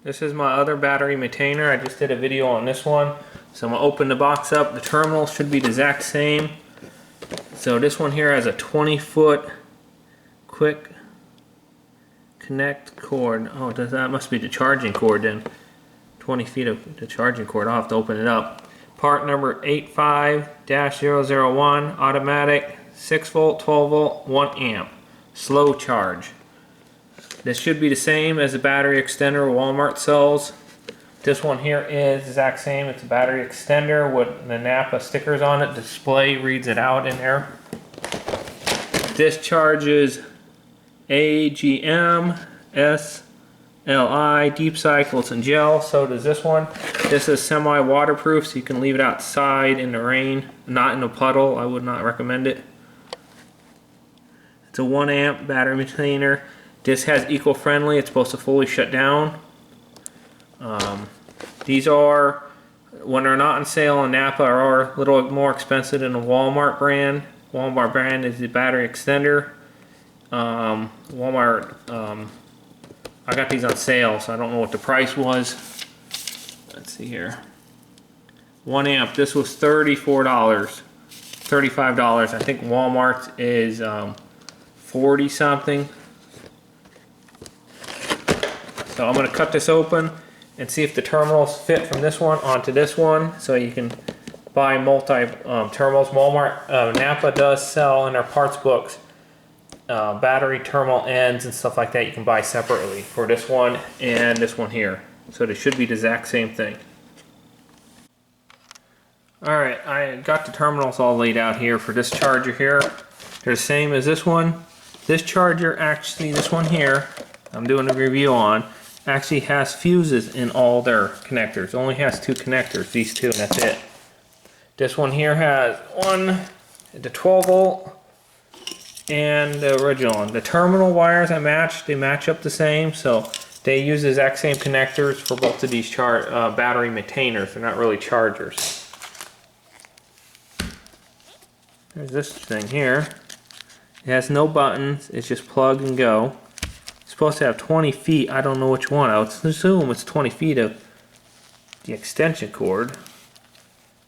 This is my other battery maintainer. I just did a video on this one. So I'm gonna open the box up. The terminal should be the exact same. So this one here has a 20-foot quick connect cord. Oh, that must be the charging cord then. 20 feet of the charging cord. I'll have to open it up. Part number 85-001, automatic, 6 volt, 12 volt, 1 amp, slow charge. This should be the same as the battery extender Walmart sells. This one here is the exact same. It's a battery extender with the NAPA stickers on it. Display reads it out in there. This charges AGM, SLI, deep cycles, and gel. So does this one. This is semi-waterproof, so you can leave it outside in the rain, not in a puddle. I would not recommend it. It's a 1 amp battery maintainer. This has eco-friendly. It's supposed to fully shut down. These are, when they're not on sale on NAPA, are a little more expensive than the Walmart brand. Walmart brand is the battery extender. Walmart, I got these on sale, so I don't know what the price was. Let's see here. 1 amp, this was $34, $35. I think Walmart's is 40 something. So I'm going to cut this open and see if the terminals fit from this one onto this one, so you can buy multi terminals. Walmart, NAPA does sell in their parts books battery terminal ends and stuff like that. You can buy separately for this one and this one here. So they should be the exact same thing. Alright, I got the terminals all laid out here for this charger here. They're the same as this one. This charger, actually, this one here, I'm doing a review on, actually has fuses in all their connectors. It only has 2 connectors, these 2, and that's it. This one here has one, the 12 volt, and the original one. The terminal wires I matched, they match up the same, so they use the exact same connectors for both of these battery maintainers. They're not really chargers. There's this thing here. It has no buttons, it's just plug and go. It's supposed to have 20 feet, I don't know which one. I would assume it's 20 feet of the extension cord.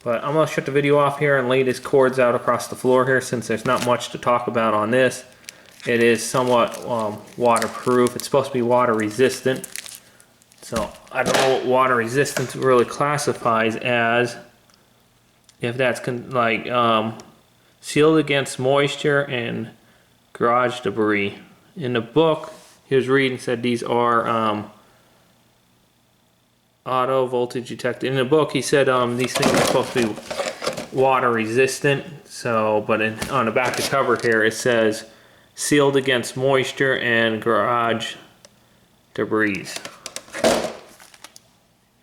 But I'm going to shut the video off here and lay these cords out across the floor here, since there's not much to talk about on this. It is somewhat waterproof. It's supposed to be water resistant. So I don't know what water resistance really classifies as. If that's sealed against moisture and garage debris. In the book he was reading, said these are auto voltage detected. In the book he said these things are supposed to be water resistant. So, but on the back of the cover here it says sealed against moisture and garage debris.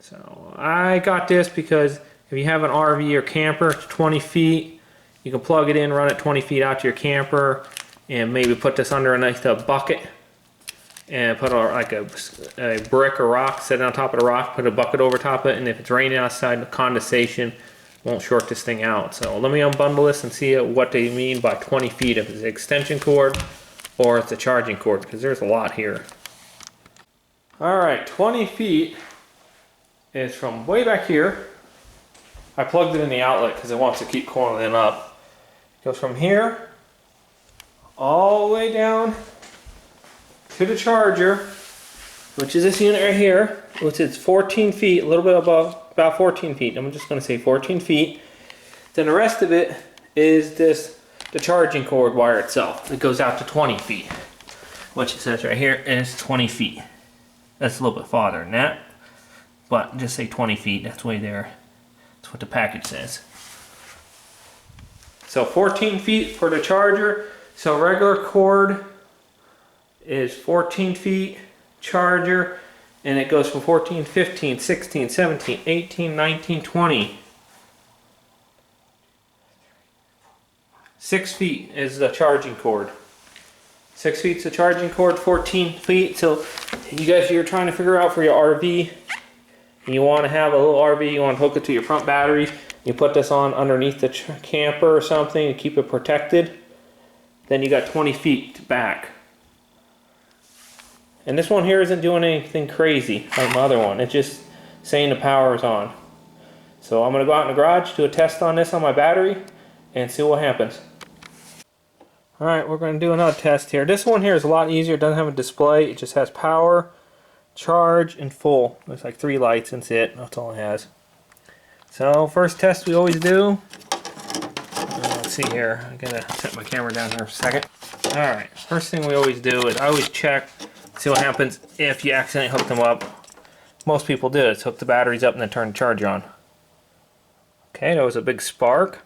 So I got this because if you have an RV or camper, it's 20 feet. You can plug it in, run it 20 feet out to your camper, and maybe put this underneath a bucket and put a brick or rock, set it on top of the rock, put a bucket over top of it, and if it's raining outside, the condensation won't short this thing out. So let me unbundle this and see what they mean by 20 feet, if it's an extension cord or it's a charging cord, because there's a lot here. Alright, 20 feet is from way back here. I plugged it in the outlet because it wants to keep coiling up. It goes from here all the way down to the charger, which is this unit right here, which is 14 feet, a little bit above, about 14 feet. I'm just going to say 14 feet. Then the rest of it is the charging cord wire itself. It goes out to 20 feet, which it says right here is 20 feet. That's a little bit farther than that, but just say 20 feet. That's way there. That's what the package says. So 14 feet for the charger. So regular cord is 14 feet, charger, and it goes from 14, 15, 16, 17, 18, 19, 20. 6 feet is the charging cord. 6 feet is the charging cord, 14 feet. So you guys, you're trying to figure out for your RV, and you want to have a little RV, you want to hook it to your front battery, you put this on underneath the camper or something to keep it protected, then you got 20 feet back. And this one here isn't doing anything crazy like my other one. It's just saying the power is on. So I'm going to go out in the garage, do a test on this on my battery, and see what happens. Alright, we're going to do another test here. This one here is a lot easier. It doesn't have a display. It just has power, charge, and full. There's like 3 lights and that's it. That's all it has. So first test we always do. Let's see here. I gotta set my camera down here for a second. Alright, first thing we always do is I always check, see what happens if you accidentally hook them up. Most people do is hook the batteries up and then turn the charger on. Okay, that was a big spark.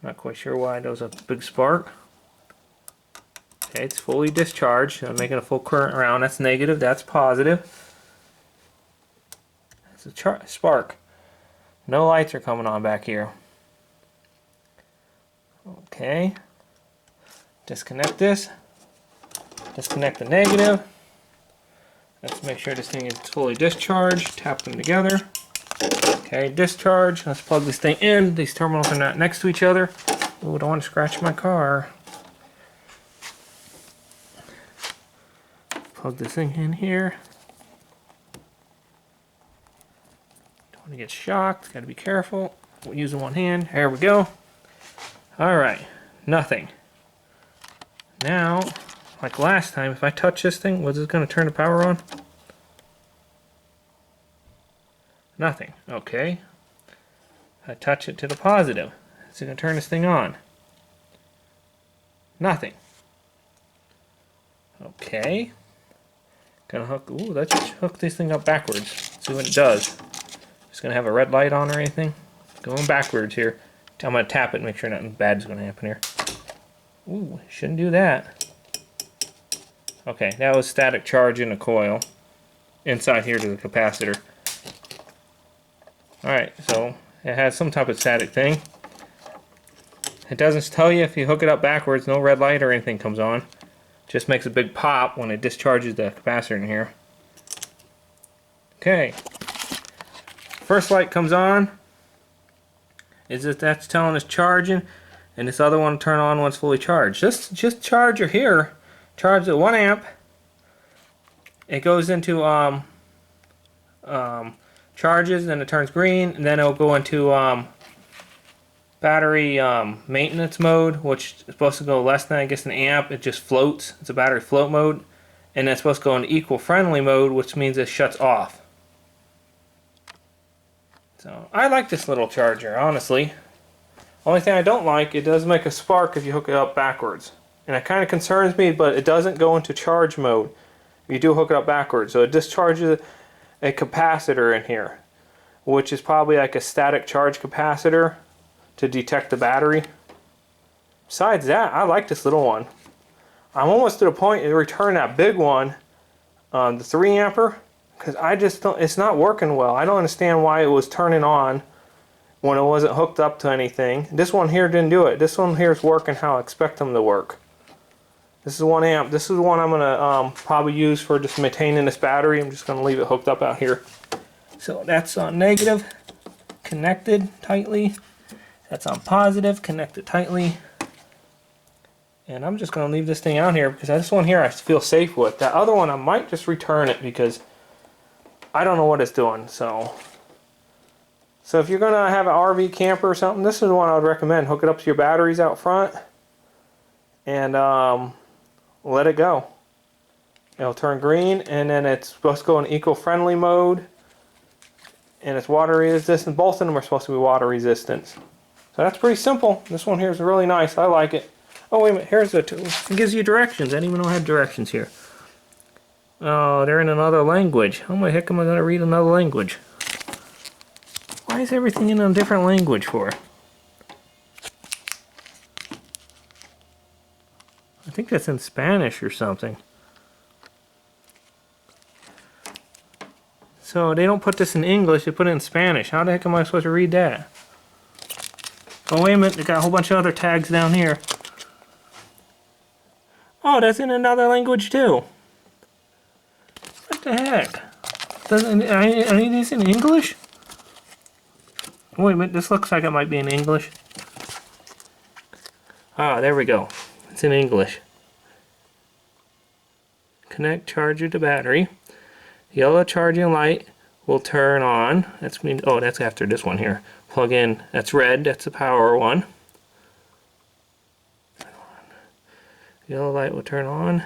Not quite sure why there was a big spark. Okay, it's fully discharged. I'm making a full current around. That's negative, that's positive. That's a spark. No lights are coming on back here. Okay. Disconnect this. Disconnect the negative. Let's make sure this thing is fully discharged. Tap them together. Okay, discharge. Let's plug this thing in. These terminals are not next to each other. Oh, I don't want to scratch my car. Plug this thing in here. Don't want to get shocked. Got to be careful. We'll use one hand. There we go. Alright, nothing. Now, like last time, if I touch this thing, was it going to turn the power on? Nothing. Okay. I touch it to the positive. Is it going to turn this thing on? Nothing. Okay. Gonna hook. Ooh, let's hook this thing up backwards. See what it does. It's gonna have a red light on or anything. Going backwards here. I'm gonna tap it and make sure nothing bad is gonna happen here. Ooh, shouldn't do that. Okay, that was static charge in the coil. Inside here to the capacitor. Alright, so it has some type of static thing. It doesn't tell you if you hook it up backwards, no red light or anything comes on. Just makes a big pop when it discharges the capacitor in here. Okay. First light comes on. Is that that's telling us charging, and this other one turn on once fully charged. Just charger here, charge at 1 amp. It goes into charges, then it turns green, and then it'll go into battery maintenance mode, which is supposed to go less than I guess an amp. It just floats. It's a battery float mode, and it's supposed to go into eco-friendly mode, which means it shuts off. So I like this little charger, honestly. Only thing I don't like, it does make a spark if you hook it up backwards. And it kind of concerns me, but it doesn't go into charge mode if you do hook it up backwards. So it discharges a capacitor in here, which is probably like a static charge capacitor to detect the battery. Besides that, I like this little one. I'm almost to the point to return that big one, the 3 ampere. Because I just don't, it's not working well. I don't understand why it was turning on when it wasn't hooked up to anything. This one here didn't do it. This one here is working how I expect them to work. This is 1 amp. This is the one I'm going to probably use for just maintaining this battery. I'm just going to leave it hooked up out here. So that's on negative, connected tightly. That's on positive, connected tightly. And I'm just going to leave this thing out here because this one here I feel safe with. That other one I might just return it because I don't know what it's doing. So if you're going to have an RV camper or something, this is the one I would recommend. Hook it up to your batteries out front and let it go. It'll turn green, and then it's supposed to go in eco-friendly mode, and it's water resistant. Both of them are supposed to be water resistant. So that's pretty simple. This one here is really nice. I like it. Oh, wait a minute. Here's the tool. It gives you directions. I didn't even know I had directions here. Oh, they're in another language. How the heck am I going to read another language? Why is everything in a different language for? I think that's in Spanish or something. So they don't put this in English, they put it in Spanish. How the heck am I supposed to read that? Oh, wait a minute, they got a whole bunch of other tags down here. Oh, that's in another language too. What the heck? Doesn't any of these in English? Wait a minute, this looks like it might be in English. Ah, there we go. It's in English. connect charger to battery. Yellow charging light will turn on. That's mean. Oh, that's after this one here. Plug in. That's red. That's the power one. Yellow light will turn on.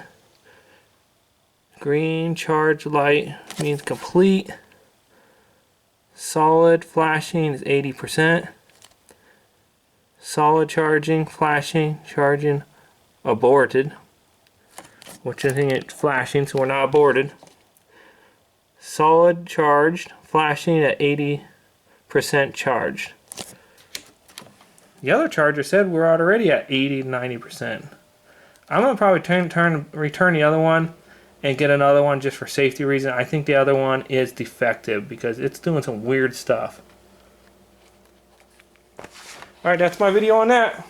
Green charge light means complete. Solid flashing is 80%. Solid charging, flashing, charging, aborted. Which I think it's flashing, so we're not aborted. Solid charged, flashing at 80% charged. The other charger said we're already at 80 to 90%. I'm gonna probably return the other one and get another one just for safety reason. I think the other one is defective because it's doing some weird stuff. Alright, that's my video on that.